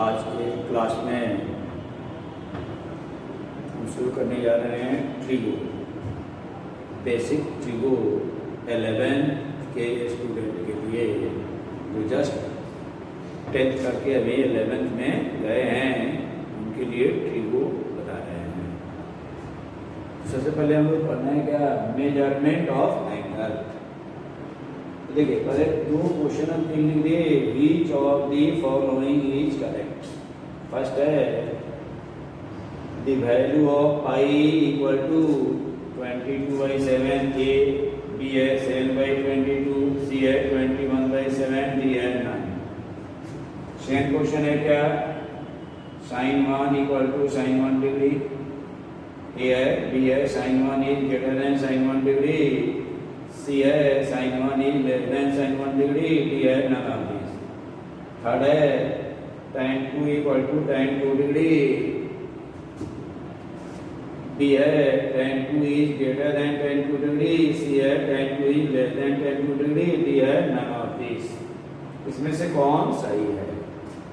आज के क्लास में हम शुरू करने जा रहे हैं ट्रिगो, बेसिक ट्रिगो 11 के स्टूडेंट के लिए जो जस्ट 10th करके अभी 11th में गए हैं उनके लिए ट्रिगो बता रहे हैं। सबसे पहले हम लोग पढ़ना है क्या, मेजरमेंट ऑफ एंगल। देखिए पहले दो क्वेश्चन हम लिख दिए, which of the following is correct. First है the value of pi equal to 22/7, A B है 7/22, सी है 21/7, डी है 9। सेकंड क्वेश्चन है क्या, sin 1 equal to sin 1 degree, A है बी है sin 1 is greater than sin 1 degree, C है sin 1 is less than sin 1 degree, D है none of this. Third है tan 2 equal to tan 2 degree, B है tan 2 is greater than tan 2 degree, C है tan 2 is less than tan 2 degree, D है none of this. इसमें से कौन सही है?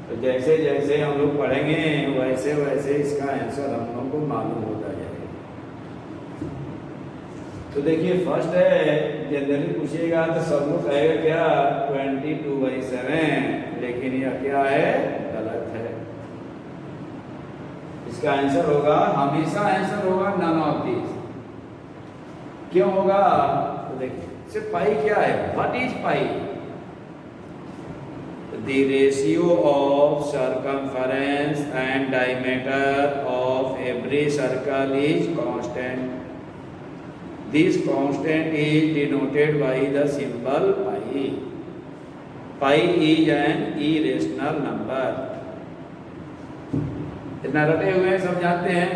तो जैसे जैसे हम लोग पढ़ेंगे वैसे वैसे इसका आंसर हम लोग को मालूम होता जाएगा। तो देखिए फर्स्ट है, जनरली पूछिएगा तो सब लोग कहेगा क्या 22/7, लेकिन यह क्या है, गलत है। इसका आंसर होगा, हमेशा आंसर होगा नन ऑफ दिस। क्यों होगा? तो देखिए सिर्फ पाई क्या है, what is pi? The ratio of circumference and diameter of every circle is constant. This constant is denoted by the symbol pi. Pi is an irrational number. इतना रटे हुए हैं, सब जानते हैं।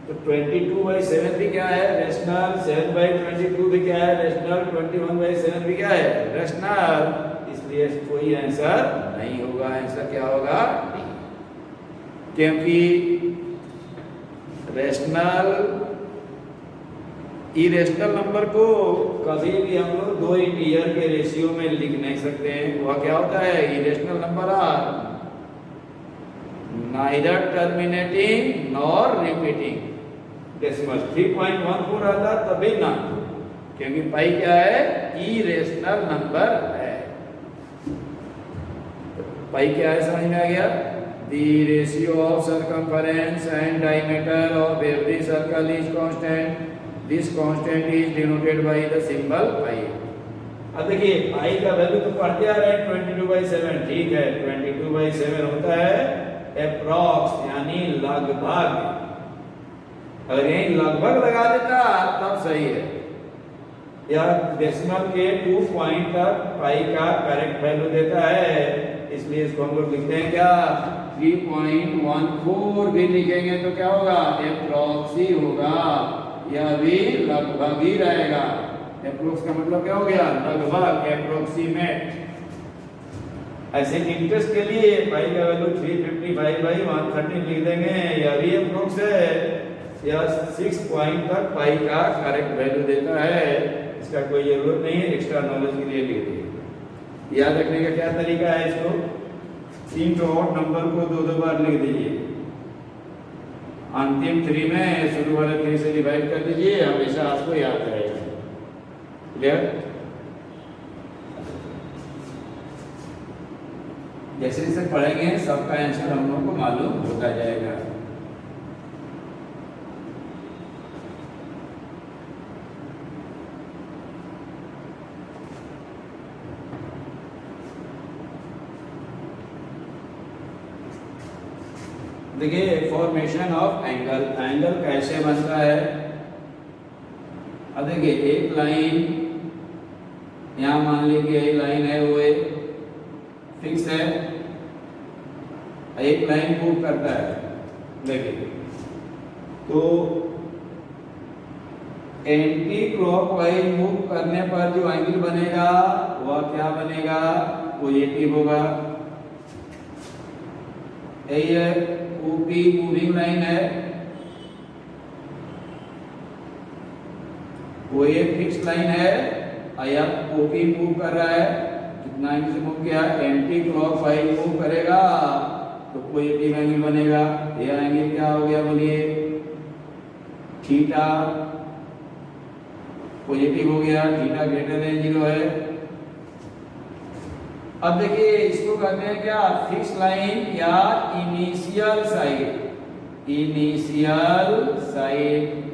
तो 22/7 भी क्या है, रेशनल। 7/22 भी क्या है, रेशनल। 21/7 भी क्या है, रेशनल। इसलिए कोई आंसर नहीं होगा। आंसर क्या होगा, डी। क्योंकि रेशनल इरेशनल नंबर को कभी भी हम लोग दो इंटीजर के रेशियो में लिख नहीं सकते हैं। वह क्या होता है, irrational number are neither terminating nor repeating decimal. 3.14 आता तभी ना, क्योंकि पाई क्या है, इरेशनल नंबर है। पाई क्या है, समझ में आ गया? The ratio of circumference and diameter of every circle is constant. This constant is denoted by the symbol pi. अब देखिए पाई का वैल्यू तो पढ़ते आ रहे हैं 22/7, ठीक है। 22/7 होता है अप्रॉक्स, यानी लगभग। अगर यही लगभग लगा देता तब सही है। यह डेसिमल के 2 पॉइंट तक पाई का करेक्ट वैल्यू देता है, इसलिए इसको हम लोग लिखते हैं क्या, 3.14 भी लिखेंगे तो क्या होगा, अप्रॉक्स ही होगा। यह भी लगभग ही रहेगा। अप्रोक्स का मतलब क्या हो गया, लगभग, अप्रोक्सीमेट। ऐसे इंटरेस्ट के लिए पाई का वैल्यू 355/130 लिख देंगे, यह भी अप्रोक्स है। यह 6 पॉइंट तक पाई का करेक्ट वैल्यू देता है। इसका कोई जरूरत नहीं है, एक्स्ट्रा नॉलेज के लिए लिख दिए। याद रखने का क्या तरीका है, इसको 3 ऑड नंबर को 2-2 बार लिख दीजिए। अंतिम 3 में शुरू वाले 3 से डिवाइड कर दीजिए, हमेशा आपको याद रहेगा। क्लियर? जैसे जैसे पढ़ेंगे सबका आंसर हम लोगों को मालूम होता जाएगा। देखिए फॉर्मेशन ऑफ एंगल, एंगल कैसे बनता है। अब देखिए एक लाइन यहाँ मान लीजिए, एक लाइन है वो फिक्स है, एक लाइन मूव करता है। देखिए तो एंटी क्लॉकवाइज मूव करने पर जो एंगल बनेगा वह क्या बनेगा, पॉजिटिव होगा। यही है ओपी मूविंग लाइन है, वो एक फिक्स लाइन है। यह ओपी मूव कर रहा है, कितना एंगल से मूव किया, एंटी क्लॉकवाइज मूव करेगा तो पॉजिटिव एंगल बनेगा। यह एंगल क्या हो गया बोलिए, थीटा पॉजिटिव हो गया, थीटा ग्रेटर देन 0 है। अब देखिए इसको कहते हैं क्या, फिक्स लाइन या इनिशियल साइड। इनिशियल साइड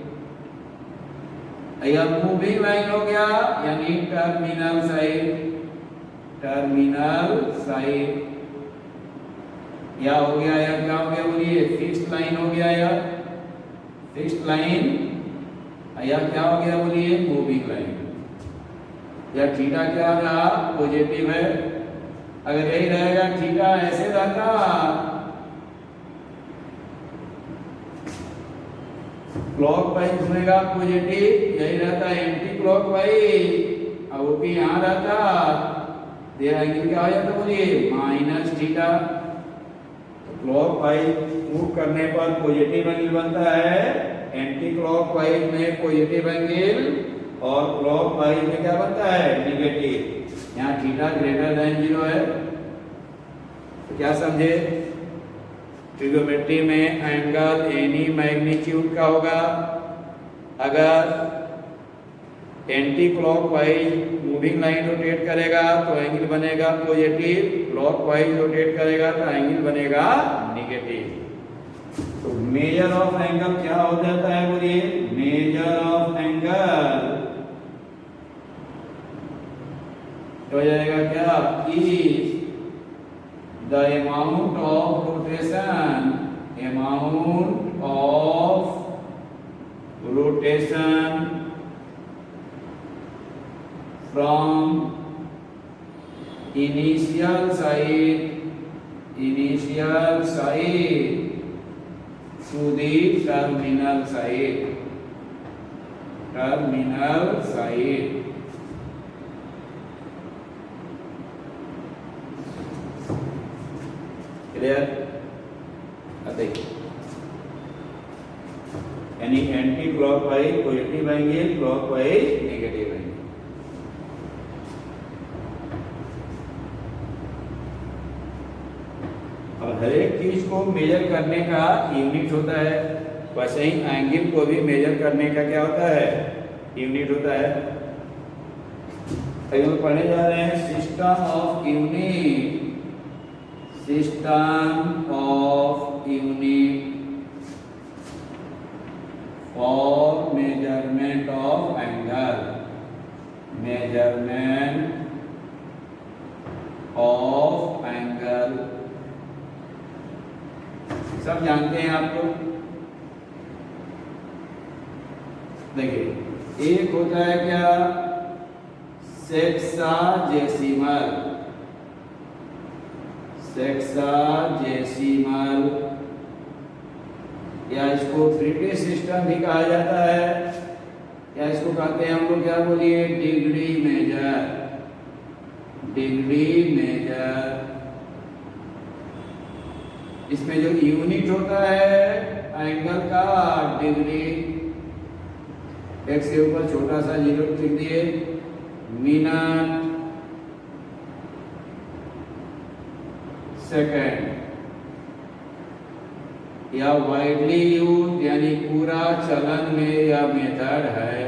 या मूविंग लाइन हो गया, यानी टर्मिनल साइड। टर्मिनल साइड या हो गया, या क्या हो गया बोलिए, फिक्स्ड लाइन हो गया, या फिक्स्ड लाइन, या क्या हो गया बोलिए, मूविंग लाइन। या थीटा क्या रहा, पॉजिटिव है। अगर यही रहेगा थीटा ऐसे रहता, क्लॉकवाइज घूमेगा पॉजिटिव, यही रहता एंटी क्लॉकवाइज, और वो भी यहाँ रहता, तो यह एंगल क्या हो जाता बोलिए, माइनस थीटा। क्लॉकवाइज मूव करने पर पॉजिटिव एंगल बनता है, एंटी क्लॉकवाइज में पॉजिटिव एंगल, और क्लॉकवाइज में क्या बनता है, नेगेटिव। यहाँ थीटा ग्रेटर देन 0 है। तो क्या समझे, ट्रिगोनोमेट्री में एंगल एनी मैग्नीट्यूड का होगा। अगर anti clockwise moving line rotate करेगा तो एंगल बनेगा पॉजिटिव, क्लॉकवाइज रोटेट करेगा तो एंगल बनेगा नेगेटिव। तो मेजर ऑफ एंगल क्या हो जाता है बोलिए, मेजर ऑफ एंगल हो जाएगा क्या, is the amount of rotation, amount of rotation from initial side to the terminal side, terminal side। Clear, देखिए यानी anti clockwise positive angle, clockwise negative angle. हर एक चीज को मेजर करने का यूनिट होता है, वैसे ही एंगल को भी मेजर करने का क्या होता है, यूनिट होता है। अभी हम पढ़ने जा रहे हैं system of unit, system of unit for measurement of angle, measurement of angle. सब जानते हैं आप लोग। देखिए एक होता है क्या, सेक्साजेसिमल, सेक्साजेसिमल, या इसको ब्रिटिश सिस्टम भी कहा जाता है, या इसको कहते हैं हम लोग क्या बोलिए, डिग्री मेजर, डिग्री मेजर। इसमें जो यूनिट होता है एंगल का, डिग्री, एक्स के ऊपर छोटा सा 0 लिख दिए, मिनट, सेकंड, या वाइडली यूज यानी पूरा चलन में यह मेथड है।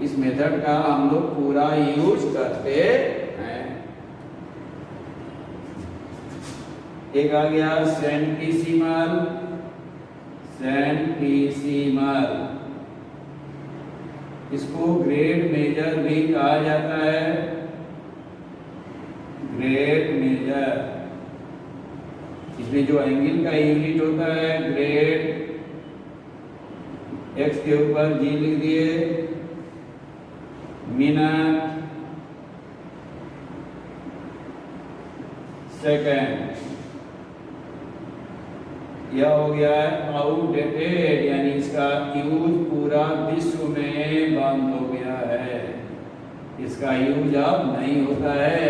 इस मेथड का हम लोग पूरा यूज करते हैं। एक आ गया सेंटीसीमल, सेंटीसीमल, इसको ग्रेड मेजर भी कहा जाता है, ग्रेड मेजर। इसमें जो एंगल का यूनिट होता है ग्रेड, एक्स के ऊपर जी लिख दिए, मिनट, सेकंड। यह हो गया है आउटडेटेड, यानी इसका यूज पूरा विश्व में बंद हो गया है, इसका यूज अब नहीं होता है।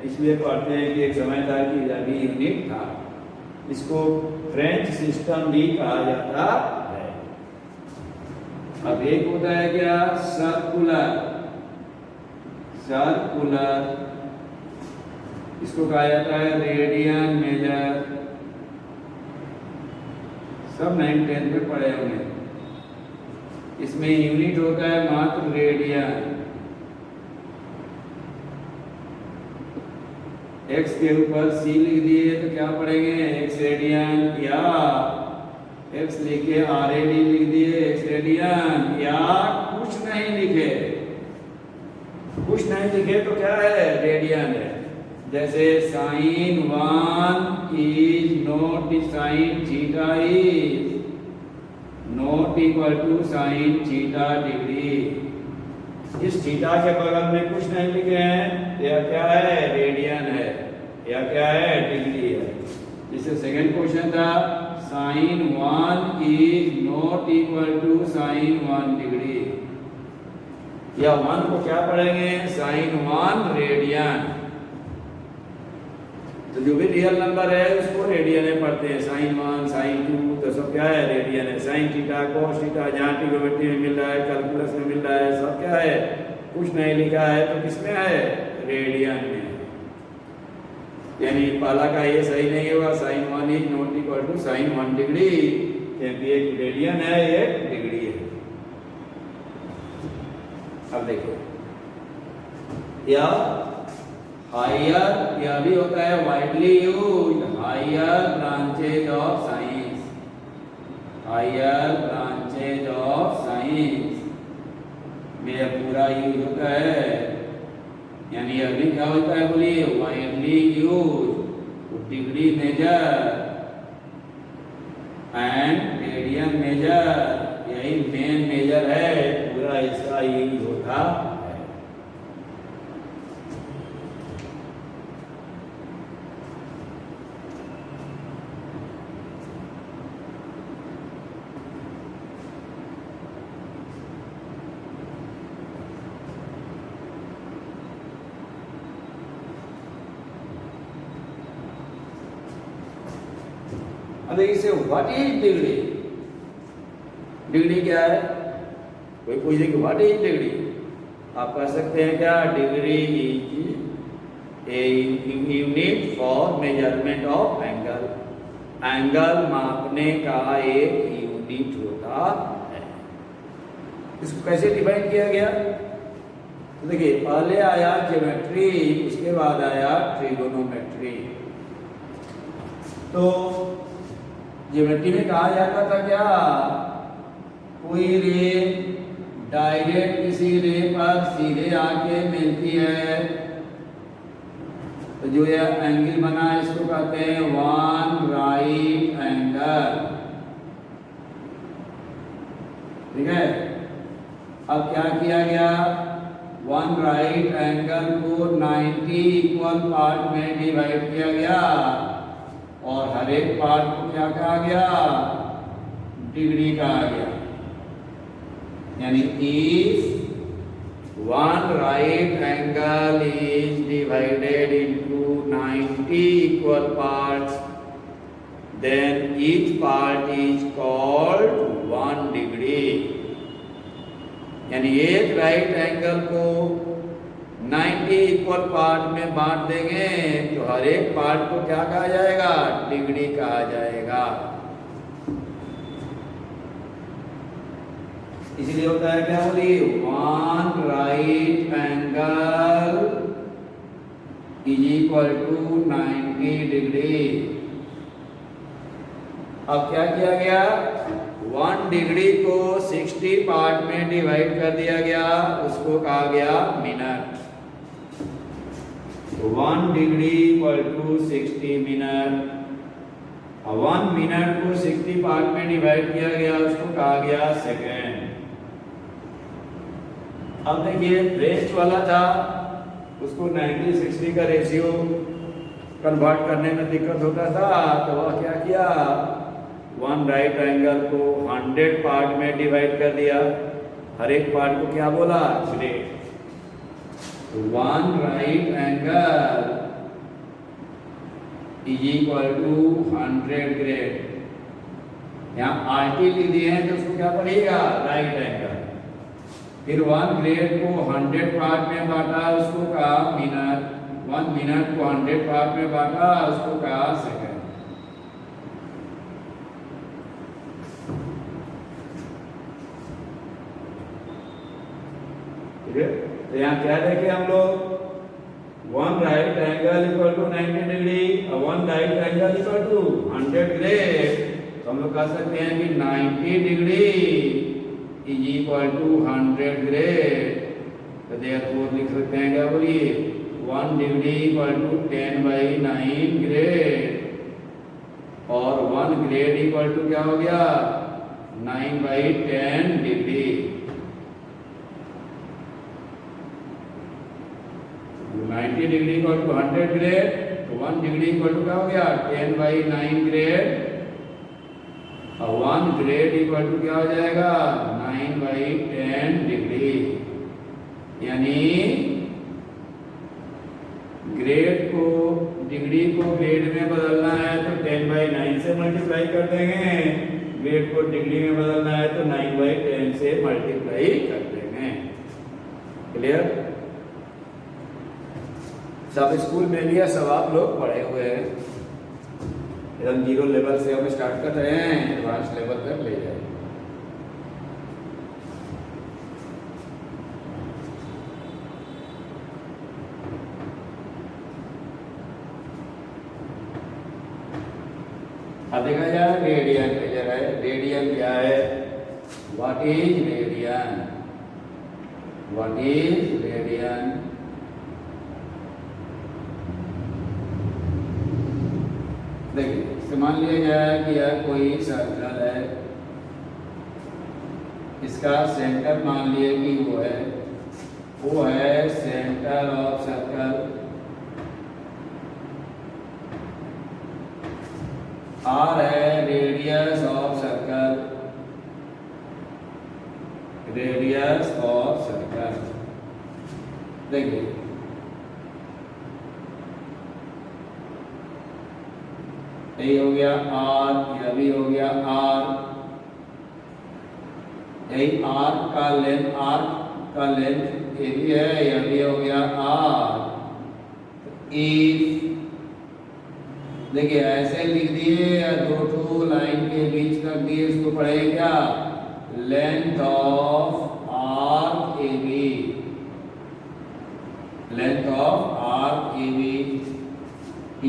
इसलिए पढ़ते हैं कि एक समय था कि यह भी यूनिट था। इसको फ्रेंच सिस्टम भी कहा जाता है। अब एक होता है क्या, सर्कुलर, सर्कुलर, इसको कहा जाता है रेडियन मेजर। सब 9th-10th में पढ़े होंगे। इसमें यूनिट होता है मात्र रेडियन। x के ऊपर c लिख दिए तो क्या पढ़ेंगे, x रेडियन, या x लिखे RAD लिख दिए x रेडियन, या कुछ नहीं लिखे, कुछ नहीं लिखे तो क्या है, रेडियन है। जैसे sin 1 is not sin theta is not equal to sin theta degree. इस थीटा के बगल में कुछ नहीं लिखे हैं, यह क्या है, रेडियन है, या क्या है, डिग्री है। जिससे सेकंड क्वेश्चन था sin 1 is not equal to sin 1 degree, या 1 को क्या पढ़ेंगे, sin 1 रेडियन। तो जो भी रियल नंबर है उसको रेडियन में पढ़ते हैं, sin 1 sin 2 तो सब क्या है, रेडियन है। sin थीटा cos थीटा जहाँ ट्रिग्नोमेट्री में मिल रहा है, कैलकुलस में मिल रहा है, सब क्या है, कुछ नहीं लिखा है तो किसमें है, रेडियन में। यानी पहला का ये सही नहीं होगा, sin 1 is not equal to sin 1 degree, क्योंकि एक रेडियन है एक डिग्री है। अब देखो, या हायर, यह भी होता है widely used, higher branches of science, higher branches of science में यह पूरा यूज होता है। यानी यह भी क्या होता है, बोलिए, widely use, degree measure and radian measure, यही मेन मेजर है, पूरा इसका यूज होता है। अब इसे व्हाट इज डिग्री, डिग्री क्या है, कोई पूछे कि व्हाट इज डिग्री, आप कह सकते हैं क्या, degree is a unit for measurement of angle, angle मापने का एक यूनिट होता है। इसको कैसे डिफाइन किया गया, तो देखिए, पहले आया ज्योमेट्री, उसके बाद आया ट्रिगोनोमेट्री। तो ज्योमेट्री में कहा जाता था क्या, कोई रे डायरेक्ट किसी रे पर सीधे आके मिलती है, तो जो यह एंगल बना है इसको कहते हैं वन राइट एंगल, ठीक है। अब क्या किया गया, वन राइट एंगल को 90 इक्वल पार्ट में डिवाइड किया गया, और हर एक पार्ट को क्या कहा गया, डिग्री कहा गया। यानी if one right angle is divided into 90 equal parts, then each part is called 1 degree. यानी एक राइट एंगल को 90 इक्वल पार्ट में बांट देंगे तो हर एक पार्ट को क्या कहा जाएगा, डिग्री कहा जाएगा। इसलिए होता है क्या, बोलिए, one right angle is equal to 90 degree. अब क्या किया गया, 1 डिग्री को 60 पार्ट में डिवाइड कर दिया गया, उसको कहा गया minute. 1 degree equal to 60 minute. 1 minute को 60 पार्ट में डिवाइड किया गया, उसको कहा गया सेकेंड। अब देखिए, फ्रेंच वाला था, उसको 90-60 का रेशियो कन्वर्ट करने में दिक्कत होता था, तो वह क्या किया, 1 राइट एंगल को 100 पार्ट में डिवाइड कर दिया, हर एक पार्ट को क्या बोला, grade. 1 right angle is equal to 100 grade. यहाँ RT लिख दिए हैं तो उसको क्या पड़ेगा, राइट एंगल। फिर 1 ग्रेड को 100 पार्ट में बांटा, उसको कहा मिनट। 1 मिनट को 100 पार्ट में बांटा, उसको कहा सेकंड। ठीक है, तो यहाँ क्या देखे हम लोग, 1 right angle equal to 90 degree और 1 right angle equal to 100 grade. तो हम लोग कह सकते हैं कि 90 degree is equal to 100 grade. तो देयरफॉर लिख सकते हैं क्या, बोलिए 1 डिग्री इक्वल टू 10/9 ग्रेड और 1 ग्रेड इक्वल टू क्या हो गया 9/10 degree. 90 degree equal to 100 grade, तो 1 डिग्री इक्वल टू क्या हो गया 10/9 ग्रेड और 1 ग्रेड इक्वल टू क्या हो जाएगा 9/10 डिग्री। यानी ग्रेड को डिग्री को ग्रेड में बदलना है तो 10/9 से मल्टीप्लाई कर देंगे, ग्रेड को डिग्री में बदलना है तो 9/10 से मल्टीप्लाई कर देंगे। क्लियर? सब स्कूल में भी सब आप लोग पढ़े हुए हैं, एकदम 0 लेवल से हम स्टार्ट कर रहे हैं, एडवांस लेवल तक ले जाए। अब देखा जाए रेडियन मेजर है। रेडियन क्या है, what is radian, what is radian. देखिए मान लिया जाए कि यह कोई सर्कल है, इसका सेंटर मान लिए कि वो है सेंटर ऑफ सर्कल। आर है radius of circle, radius of circle. देखिए यही हो गया आर, यह भी हो गया आर, यही आर का लेंथ ये भी है, यह भी हो गया आर। इफ देखिए ऐसे लिख दिए या दो लाइन के बीच रख दिए, इसको पढ़ेंगे क्या, length of arc A B, length of arc A B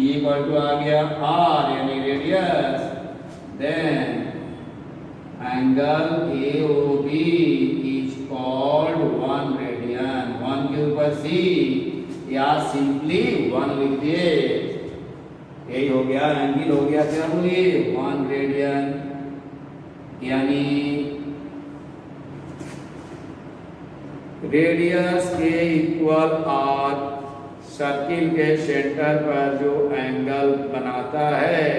equal to आ गया आर यानी radius, then angle A O B is called 1 radian. 1 के ऊपर सी या सिंपली 1 लिख दिए, यही हो गया एंगल हो गया क्या बोलिए 1 रेडियन। यानी रेडियस के इक्वल आर सर्किल के सेंटर पर जो एंगल बनाता है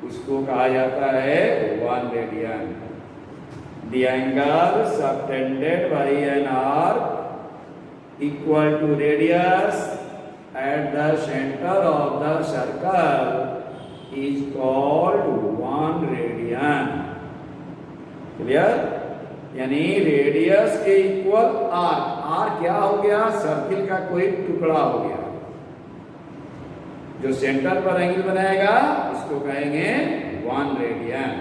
उसको कहा जाता है 1 radian. The angle subtended by an arc equal to radius at the center of the circle is called 1 radian। Clear? यानी रेडियस के इक्वल आर, आर क्या हो गया सर्किल का कोई टुकड़ा हो गया, जो सेंटर पर एंगल बनाएगा उसको कहेंगे 1 रेडियन।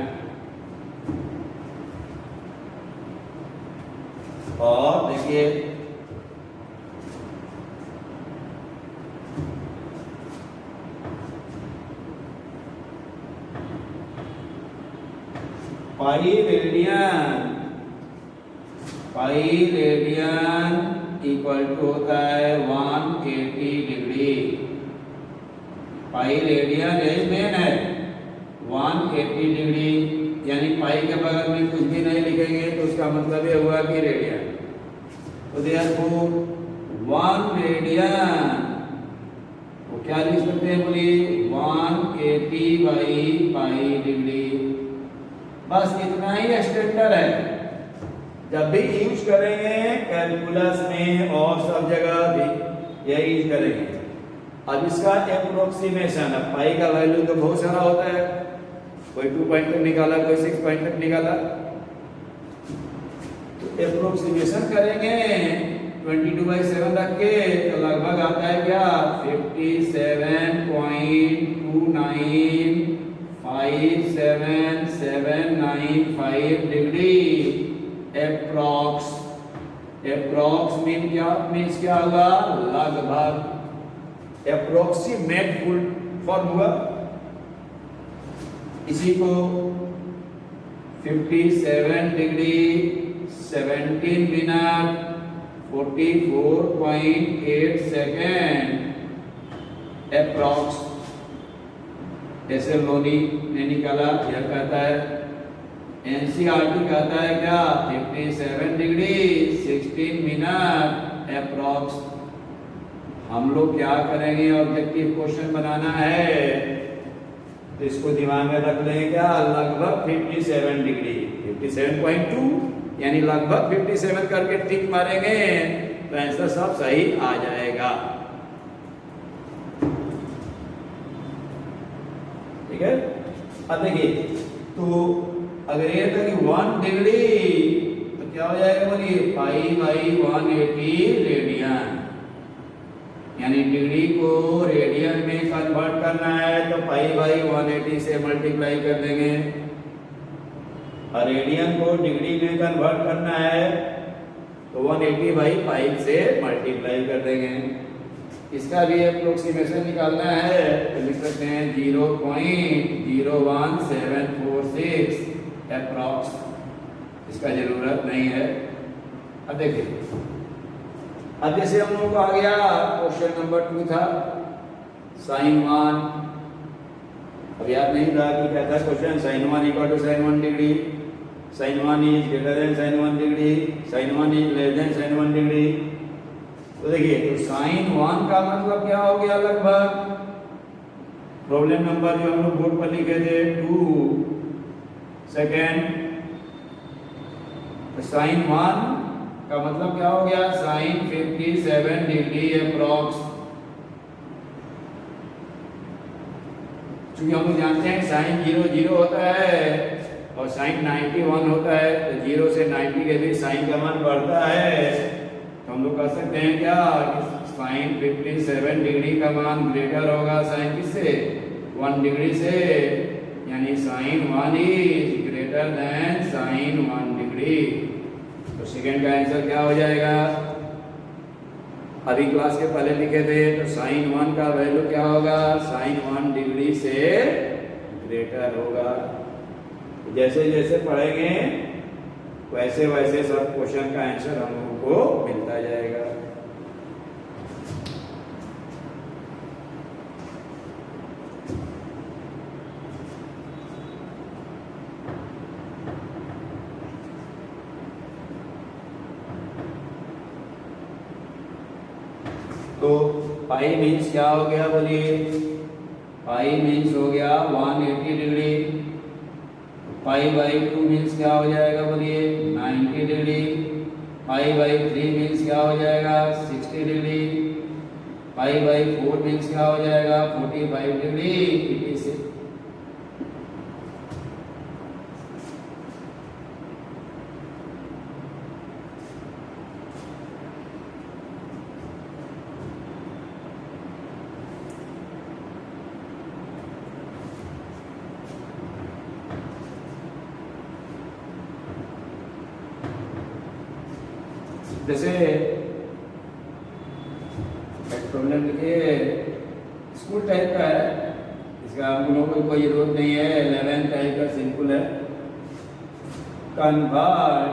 और देखिए पाई रेडियन इक्वल टू होता है 180 डिग्री। पाई रेडियन यही मेन है 180 डिग्री, यानी पाई के बगल में कुछ भी नहीं लिखेंगे तो उसका मतलब ये हुआ कि रेडियन। तो देयरफॉर 1 रेडियन वो क्या लिख सकते हैं बोलिए 180/पाई डिग्री। बस इतना ही स्टैंडर्ड है, जब भी यूज करेंगे कैलकुलस में और सब जगह भी यही यूज करेंगे। अब इसका एप्रोक्सीमेशन, अब पाई का वैल्यू तो बहुत सारा होता है, कोई 2 पॉइंट तक निकाला, कोई 6 पॉइंट तक निकाला, तो एप्रोक्सीमेशन करेंगे 22/7 रख के तो लगभग आता है क्या 57.2957795 डिग्री अप्रॉक्स मीन्स क्या हुआ लगभग अप्रोक्सीमेट फुल फॉर्म हुआ। इसी को 57 डिग्री 17 मिनट 44.8 सेकेंड अप्रॉक्स ऐसे लोनी ने निकाला। यह कहता है एनसीईआरटी कहता है क्या 57 डिग्री 16 मिनट अप्रॉक्स। हम लोग क्या करेंगे ऑब्जेक्टिव क्वेश्चन बनाना है तो इसको दिमाग में रख लेंगे क्या लगभग 57 डिग्री 57.2 यानी लगभग 57 करके टिक मारेंगे तो आंसर सब सही आ जाएगा। ठीक है। अब देखिए तो अगर ये था कि 1 डिग्री तो क्या हो जाएगा बोलिए पाई/180 रेडियन यानी डिग्री को रेडियन में कन्वर्ट करना है तो पाई/180 से मल्टीप्लाई कर देंगे और रेडियन को डिग्री में कन्वर्ट करना है तो 180/5 से मल्टीप्लाई कर देंगे। इसका भी अप्रोक्सीमेशन निकालना है तो लिख सकते हैं 0.01746 अप्रॉक्स। इसका जरूरत नहीं है। अब देखिए अब जैसे हम लोग को आ गया क्वेश्चन नंबर 2 था sin 1। अब याद नहीं था कि क्या था question sin 1 = sin 1 degree sin 1 is greater than sin 1 degree sin 1 is less than sin 1 degree. तो देखिए तो sin 1 का मतलब क्या हो गया लगभग प्रॉब्लम नंबर जो हम लोग बोर्ड पर लिखे थे 2 सेकेंड तो sin 1 का मतलब क्या हो गया sin 57 डिग्री अप्रॉक्स। क्योंकि हम लोग जानते हैं sin 0 होता है और sin 91 होता है तो 0 से 90 के बीच sin का मान बढ़ता है तो हम लोग कह सकते हैं क्या sin 57 डिग्री का मान ग्रेटर होगा sin किससे 1 डिग्री से यानी sin 1 is greater than sin 1 degree. तो सेकेंड का आंसर क्या हो जाएगा अभी क्लास के पहले लिखे थे तो sin 1 का वैल्यू क्या होगा sin 1 डिग्री से ग्रेटर होगा। जैसे जैसे पढ़ेंगे वैसे वैसे सब क्वेश्चन का आंसर हम लोगों को मिलता जाएगा। तो पाई मीन्स क्या हो गया बोलिए पाई मीन्स हो गया 180 डिग्री। पाई/2 मीन्स क्या हो जाएगा बोलिए 90 डिग्री। पाई/3 मीन्स क्या हो जाएगा 60 डिग्री। पाई/4 मीन्स क्या हो जाएगा 45 डिग्री। इसे जैसे प्रॉब्लम लिखिए स्कूल टाइप का है इसका हम लोगों को कोई जरूरत नहीं है 11 टाइप का सिंपल है। Convert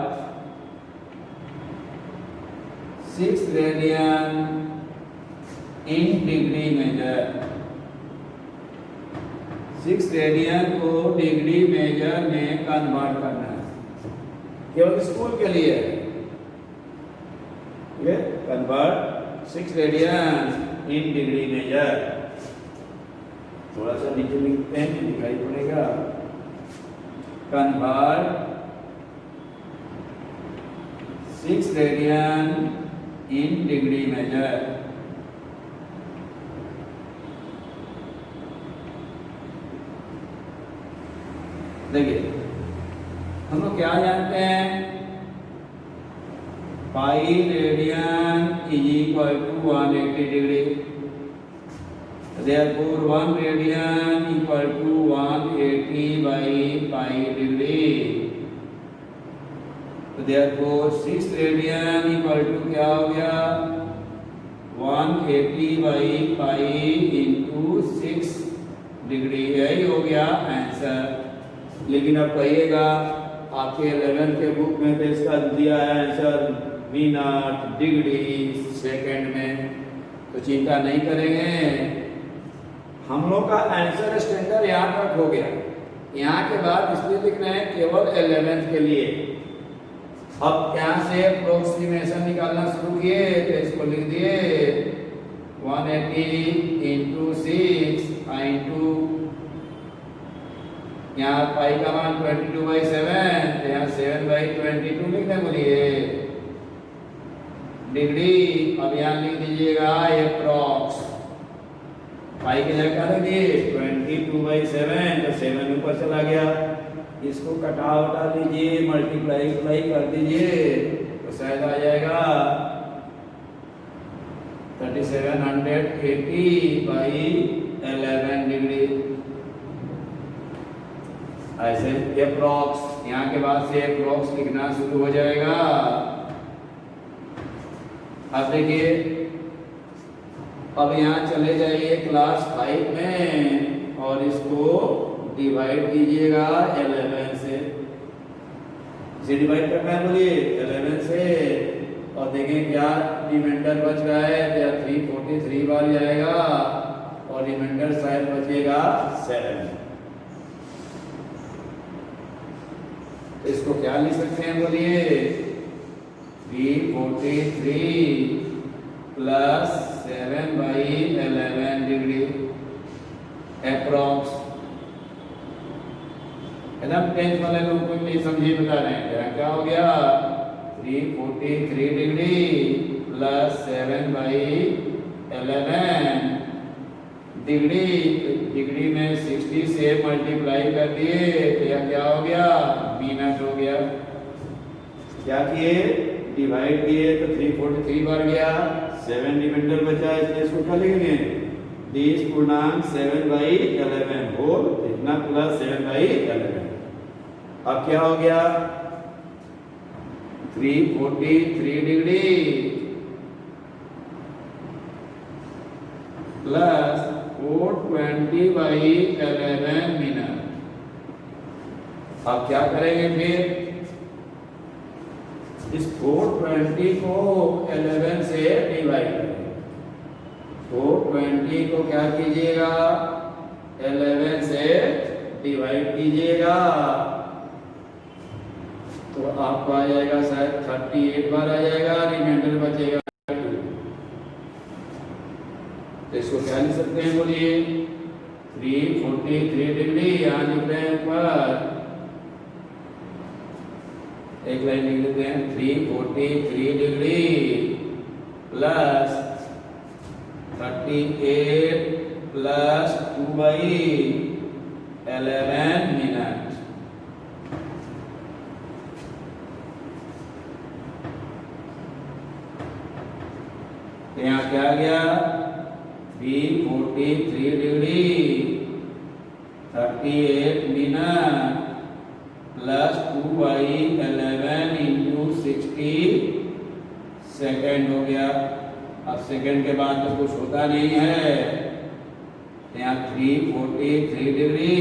6 radian in degree measure. 6 radian को डिग्री मेजर में कन्वर्ट करना है केवल स्कूल के लिए। Convert 6 radian in degree measure. थोड़ा सा नीचे लिखते हैं दिखाई पड़ेगा। Convert 6 radian in degree measure. देखिए हम लोग क्या जानते हैं pi radian is equal to 180 degree. Therefore 1 radian equal to 180 by pi degree. Therefore 6 radian equal to क्या हो गया 180 by pi into 6 डिग्री। यही हो गया आंसर। लेकिन अब कहिएगा आपके 11 के बुक में तो इसका दिया है आंसर मिनट डिग्री सेकंड में, तो चिंता नहीं करेंगे। हम लोग का आंसर स्टैंडर्ड यहाँ तक हो गया। यहाँ के बाद इसलिए लिखना है केवल 11th के लिए। अब यहाँ से अप्रोक्सीमेशन निकालना शुरू किए तो इसको लिख दिए 180 इंटू 6 इंटू यहाँ पाई का मान 22/7, तो यहाँ 7/22 लिखने बोलिए डिग्री। अब यहाँ लिख दीजिएगा अप्रॉक्स पाई की जगह क्या लिख दिए 22/7, तो 7 ऊपर चला गया। इसको कटा उठा लीजिए, मल्टीप्लाई कर दीजिए तो शायद आ जाएगा 3780/11 डिग्री। ऐसे अप्रॉक्स यहाँ के बाद से अप्रॉक्स लिखना शुरू हो जाएगा। अब देखिए, अब यहाँ चले जाइए क्लास 5 में और इसको डिवाइड कीजिएगा 11 से। इसे डिवाइड करना है बोलिए 11 से, और देखें क्या रिमाइंडर बच रहा है। तो 343 बार जाएगा और रिमाइंडर शायद बचेगा 7। इसको क्या लिख सकते हैं बोलिए 343 प्लस 7/11 डिग्री अप्रॉक्स। एकदम 10th वाले लोग को नहीं समझिए बता रहे हैं क्या हो गया 343 डिग्री प्लस 7/11 डिग्री। डिग्री में 60 से मल्टीप्लाई कर दिए तो यह क्या हो गया मिनट हो गया। क्या किए डिवाइड किए तो 343 बार गया, 7 रिमाइंडर बचा, इसलिए इसको क्या लिखेंगे 30 पूर्णांक 7/11 होल इतना प्लस 7/11। अब क्या हो गया 343 डिग्री प्लस 420/11 मिनट। अब क्या करेंगे फिर इस 420 को 11 से डिवाइड करेंगे। 420 को क्या कीजिएगा 11 से डिवाइड कीजिएगा तो आपको आ जाएगा शायद 38 बार आ जाएगा, रिमाइंडर बचेगा 2। तो इसको क्या लिख सकते हैं बोलिए 343 डिग्री। यहाँ लिख रहे हैं ऊपर एक लाइन लिख देते हैं 343 डिग्री प्लस 38 प्लस 2/11 मिनट। यहाँ क्या गया 343 degree 38 minute plus 2/11 into 60 second हो गया। अब सेकेंड के बाद तो कुछ होता नहीं है, यहाँ 343 डिग्री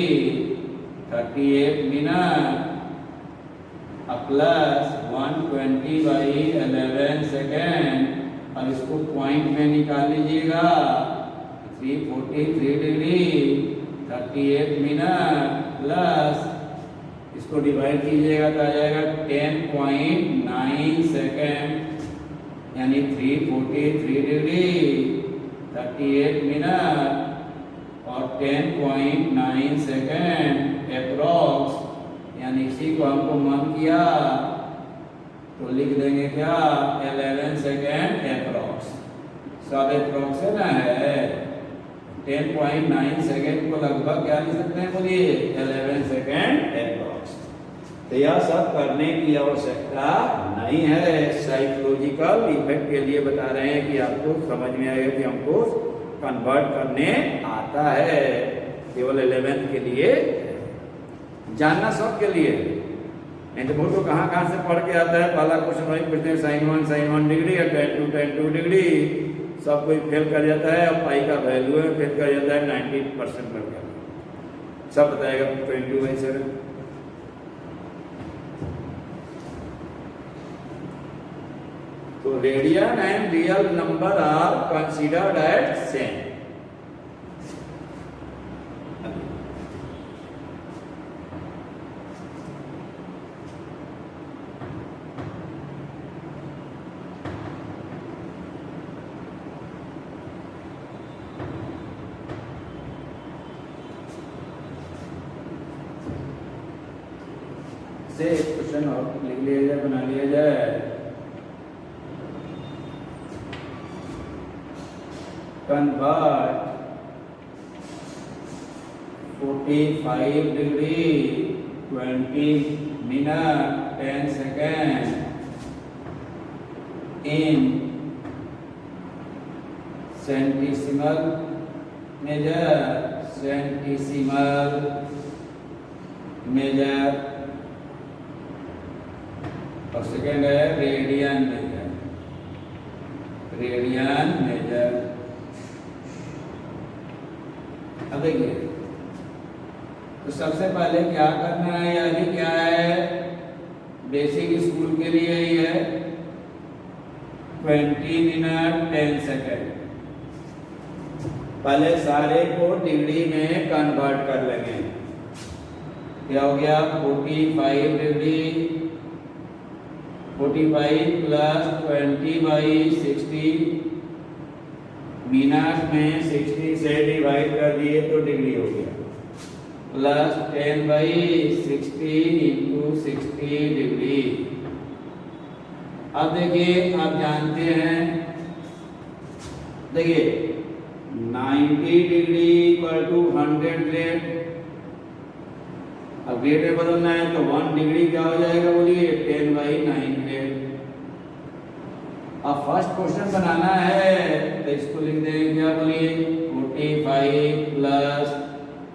38 मिनट अब प्लस 120/11 सेकेंड। अब इसको पॉइंट में निकाल लीजिएगा 343 डिग्री 38 मिनट प्लस इसको डिवाइड कीजिएगा तो आ जाएगा 10.9 सेकेंड, यानी 343 डिग्री 38 मिनट और 10.9 सेकेंड अप्रॉक्स, यानी इसी को हमको मन किया तो लिख देंगे क्या 11 सेकेंड अप्रॉक्स। सब अप्रॉक्स है ना है 10.9 सेकेंड को लगभग क्या लिख सकते हैं बोलिए 11 सेकेंड अप्रॉक्स। तो यह सब करने की आवश्यकता नहीं है। साइकोलॉजिकल इफेक्ट के लिए बता रहे हैं कि आपको समझ में आएगा कि हमको कन्वर्ट करने आता है। केवल 11th के लिए जानना सबके लिए, नहीं तो वो तो कहाँ से पढ़ के आता है। पहला क्वेश्चन वही पूछते हैं sin 1 डिग्री और tan 2 डिग्री, सब कोई फेल कर जाता है। अब पाई का वैल्यू है फेल कर जाता है 90% लग गया, सब बताएगा 20/7। तो radian and real number are considered at same. से क्वेश्चन और लिख लिया जाए, बना लिया जाए। Convert 45 degree 20 minute 10 second in centesimal measure और सेकेंड है रेडियन मेजर। अब देखिए, तो सबसे पहले क्या करना है, यानी क्या है, बेसिक स्कूल के लिए ही है 20 मिनट 10 सेकेंड। पहले सारे को डिग्री में कन्वर्ट कर लेंगे। क्या हो गया, 45 डिग्री 45 प्लस 20/60 मिनट में 60 से डिवाइड कर दिए तो डिग्री हो गया, प्लस 10/60 इंटू 60 डिग्री। अब देखिए, आप जानते हैं, देखिए 90 डिग्री इक्वल टू 100 ग्रेड। अब ग्रेड में बदलना है तो 1 डिग्री क्या हो जाएगा, बोलिए 10/9 ग्रेड। अब फर्स्ट क्वेश्चन बनाना है तो इसको लिख देंगे क्या, बोलिए 45 प्लस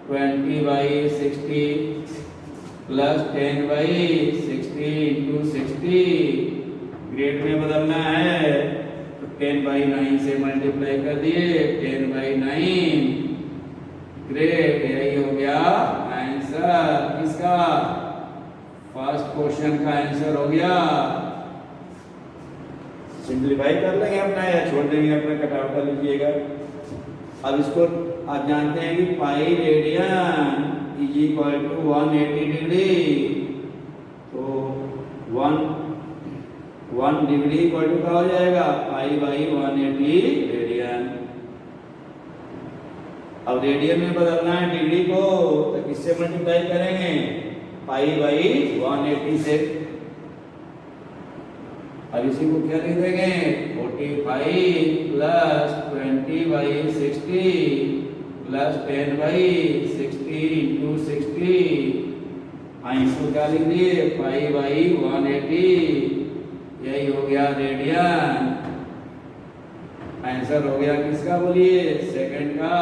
20/60 प्लस 10/60 इंटू 60। ग्रेड में बदलना है तो 10/9 से मल्टीप्लाई कर दिए, 10/9 ग्रेड। यही हो गया आंसर किसका, फर्स्ट क्वेश्चन का आंसर हो गया। सिंप्लीफाई कर लेंगे अपना या छोड़ देंगे अपना, कटआउट कर लीजिएगा। अब इसको आप जानते हैं कि pi radian is equal to 180 degree, तो 1 डिग्री इक्वल टू क्या हो जाएगा, पाई/180 रेडियन। अब रेडियन में बदलना है डिग्री को तो किससे मल्टीप्लाई करेंगे, पाई/180 से। अब इसी को क्या लिख देंगे, 45 प्लस 20/60 प्लस 10/60 इंटू 60। इसको क्या लिख दिए, पाई/180। यही हो गया रेडियन। आंसर हो गया किसका, बोलिए सेकंड का।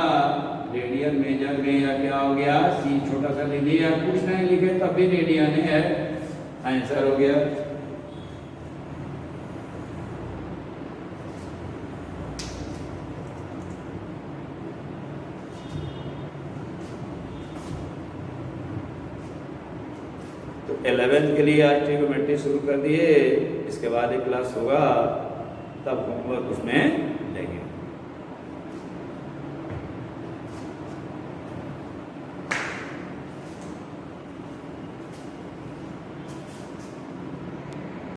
रेडियन मेजर में या क्या हो गया, सी छोटा सा लिख दिया, कुछ नहीं लिखे तब भी रेडियन है, आंसर हो गया। तो 11th के लिए आज ट्रिग्नोमेट्री शुरू कर दिए, इसके बाद एक क्लास होगा, तब होमवर्क उसमें देंगे।